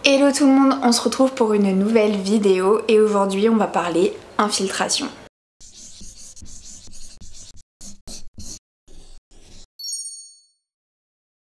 Hello tout le monde, on se retrouve pour une nouvelle vidéo et aujourd'hui on va parler infiltration.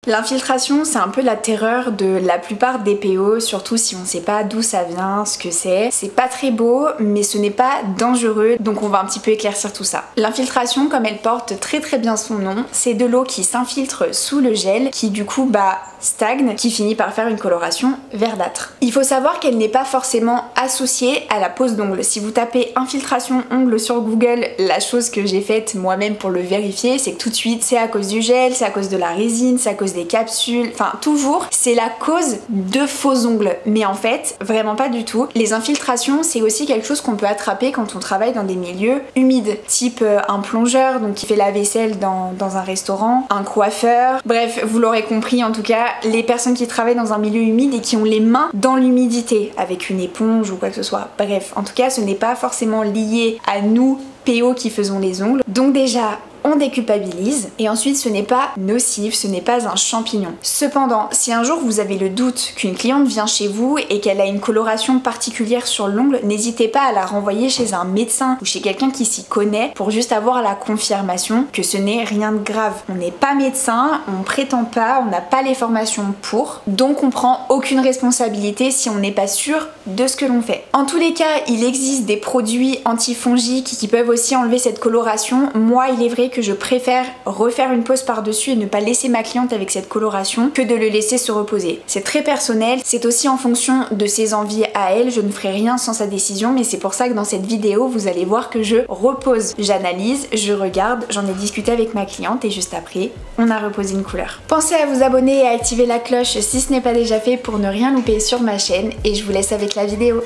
L'infiltration, c'est un peu la terreur de la plupart des PO, surtout si on sait pas d'où ça vient, ce que c'est. C'est pas très beau, mais ce n'est pas dangereux, donc on va un petit peu éclaircir tout ça. L'infiltration, comme elle porte très bien son nom, c'est de l'eau qui s'infiltre sous le gel, qui du coup stagne, qui finit par faire une coloration verdâtre. Il faut savoir qu'elle n'est pas forcément associée à la pose d'ongles. Si vous tapez infiltration ongles sur Google, la chose que j'ai faite moi-même pour le vérifier, c'est que tout de suite c'est à cause du gel, c'est à cause de la résine, c'est à cause des capsules, enfin toujours c'est la cause de faux ongles. Mais en fait, vraiment pas du tout. Les infiltrations, c'est aussi quelque chose qu'on peut attraper quand on travaille dans des milieux humides, type un plongeur, donc qui fait la vaisselle dans un restaurant, un coiffeur, bref, vous l'aurez compris en tout cas, les personnes qui travaillent dans un milieu humide et qui ont les mains dans l'humidité avec une éponge ou quoi que ce soit. Bref, en tout cas, ce n'est pas forcément lié à nous, PO, qui faisons les ongles. Donc déjà, on déculpabilise et ensuite ce n'est pas nocif, ce n'est pas un champignon. Cependant, si un jour vous avez le doute qu'une cliente vient chez vous et qu'elle a une coloration particulière sur l'ongle, n'hésitez pas à la renvoyer chez un médecin ou chez quelqu'un qui s'y connaît pour juste avoir la confirmation que ce n'est rien de grave. On n'est pas médecin, on prétend pas, on n'a pas les formations pour, donc on prend aucune responsabilité si on n'est pas sûr de ce que l'on fait. En tous les cas, il existe des produits antifongiques qui peuvent aussi enlever cette coloration. Moi, il est vrai que je préfère refaire une pose par-dessus et ne pas laisser ma cliente avec cette coloration que de le laisser se reposer. C'est très personnel, c'est aussi en fonction de ses envies à elle, je ne ferai rien sans sa décision, mais c'est pour ça que dans cette vidéo, vous allez voir que je repose, j'analyse, je regarde, j'en ai discuté avec ma cliente et juste après, on a reposé une couleur. Pensez à vous abonner et à activer la cloche si ce n'est pas déjà fait pour ne rien louper sur ma chaîne et je vous laisse avec la vidéo.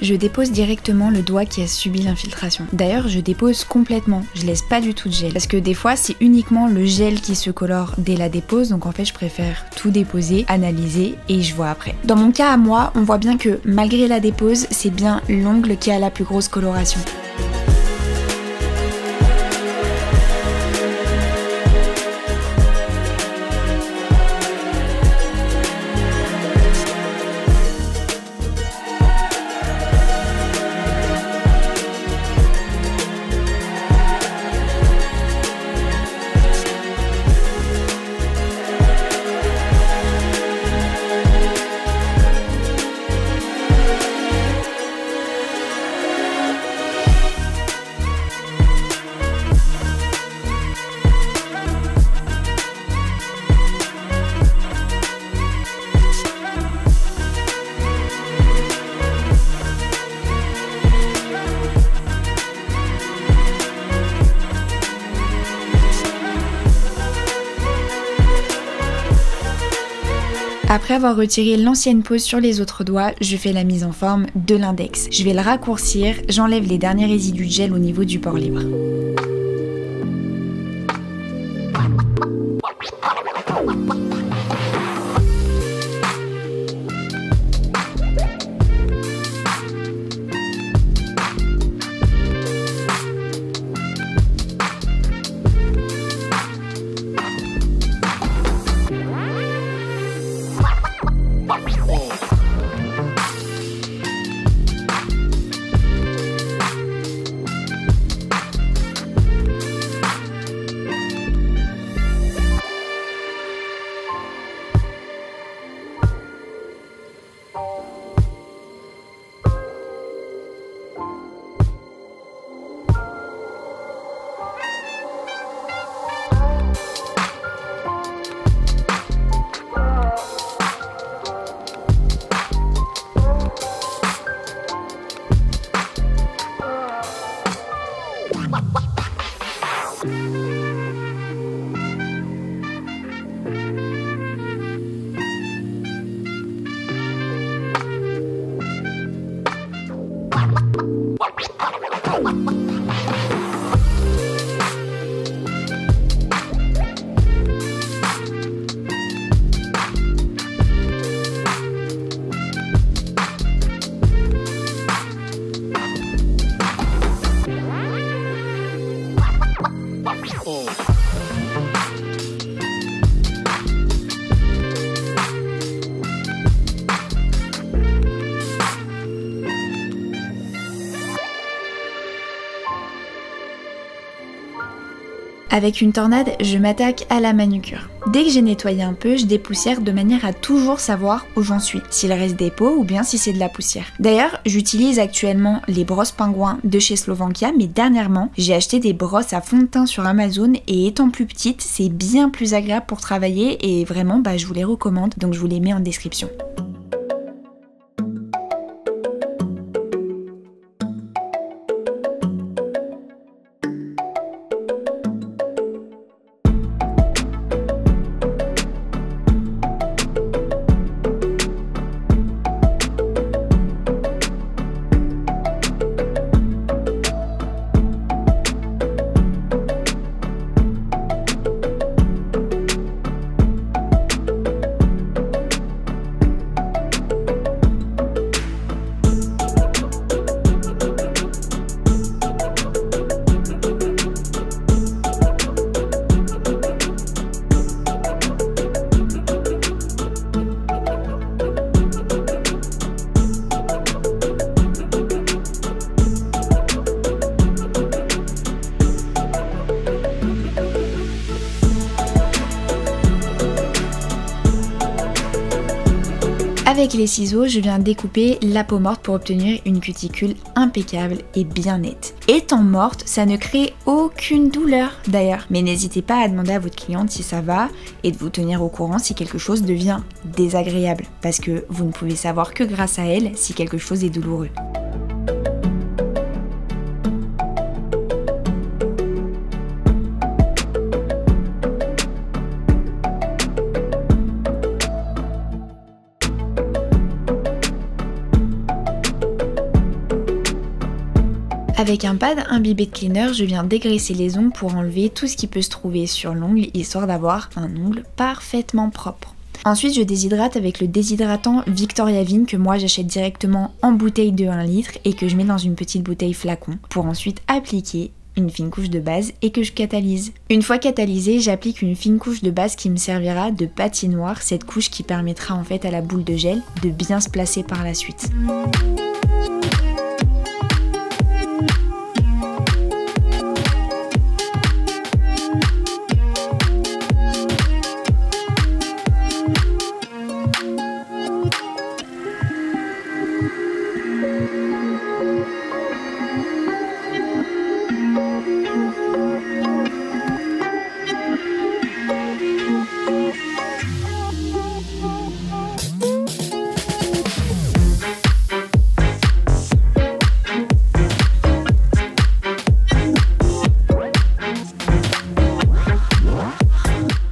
Je dépose directement le doigt qui a subi l'infiltration. D'ailleurs, je dépose complètement, je laisse pas du tout de gel. Parce que des fois, c'est uniquement le gel qui se colore dès la dépose, donc en fait, je préfère tout déposer, analyser et je vois après. Dans mon cas à moi, on voit bien que malgré la dépose, c'est bien l'ongle qui a la plus grosse coloration. Après avoir retiré l'ancienne pose sur les autres doigts, je fais la mise en forme de l'index. Je vais le raccourcir, j'enlève les derniers résidus de gel au niveau du port libre. Avec une tornade, je m'attaque à la manucure. Dès que j'ai nettoyé un peu, je dépoussière de manière à toujours savoir où j'en suis, s'il reste des peaux ou bien si c'est de la poussière. D'ailleurs, j'utilise actuellement les brosses pingouins de chez Slovenkia, mais dernièrement, j'ai acheté des brosses à fond de teint sur Amazon et étant plus petite, c'est bien plus agréable pour travailler et vraiment, je vous les recommande, donc je vous les mets en description. Avec les ciseaux, je viens découper la peau morte pour obtenir une cuticule impeccable et bien nette. Étant morte, ça ne crée aucune douleur d'ailleurs. Mais n'hésitez pas à demander à votre cliente si ça va et de vous tenir au courant si quelque chose devient désagréable. Parce que vous ne pouvez savoir que grâce à elle si quelque chose est douloureux. Avec un pad imbibé de cleaner, je viens dégraisser les ongles pour enlever tout ce qui peut se trouver sur l'ongle, histoire d'avoir un ongle parfaitement propre. Ensuite, je déshydrate avec le déshydratant Victoria Vigne que moi j'achète directement en bouteille de 1 litre et que je mets dans une petite bouteille flacon pour ensuite appliquer une fine couche de base et que je catalyse. Une fois catalysée, j'applique une fine couche de base qui me servira de patinoire, cette couche qui permettra en fait à la boule de gel de bien se placer par la suite.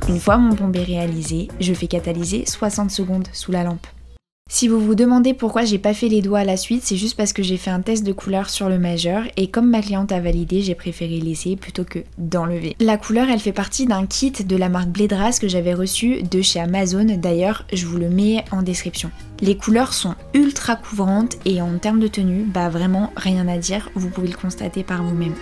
Une fois mon bombé réalisé, je fais catalyser 60 secondes sous la lampe. Si vous vous demandez pourquoi j'ai pas fait les doigts à la suite, c'est juste parce que j'ai fait un test de couleur sur le majeur et comme ma cliente a validé, j'ai préféré laisser plutôt que d'enlever. La couleur, elle fait partie d'un kit de la marque Bledras que j'avais reçu de chez Amazon, d'ailleurs je vous le mets en description. Les couleurs sont ultra couvrantes et en termes de tenue, vraiment rien à dire, vous pouvez le constater par vous-même.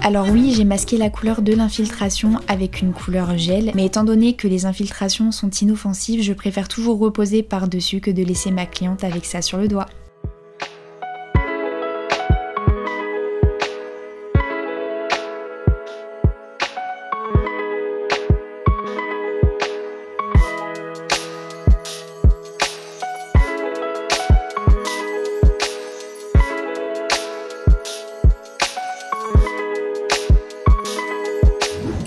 Alors oui, j'ai masqué la couleur de l'infiltration avec une couleur gel, mais étant donné que les infiltrations sont inoffensives, je préfère toujours reposer par-dessus que de laisser ma cliente avec ça sur le doigt.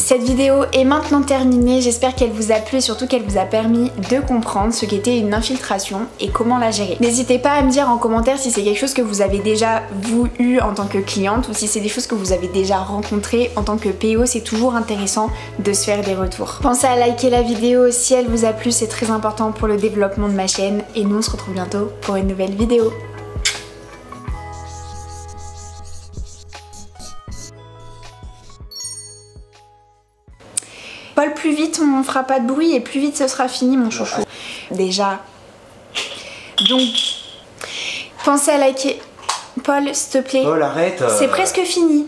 Cette vidéo est maintenant terminée, j'espère qu'elle vous a plu et surtout qu'elle vous a permis de comprendre ce qu'était une infiltration et comment la gérer. N'hésitez pas à me dire en commentaire si c'est quelque chose que vous avez déjà vous eu en tant que cliente ou si c'est des choses que vous avez déjà rencontrées en tant que PO. C'est toujours intéressant de se faire des retours. Pensez à liker la vidéo si elle vous a plu, c'est très important pour le développement de ma chaîne et nous on se retrouve bientôt pour une nouvelle vidéo. Paul, plus vite on fera pas de bruit et plus vite ce sera fini mon chouchou. Déjà. Donc, pensez à liker. Paul, s'il te plaît. Paul, arrête. C'est presque fini.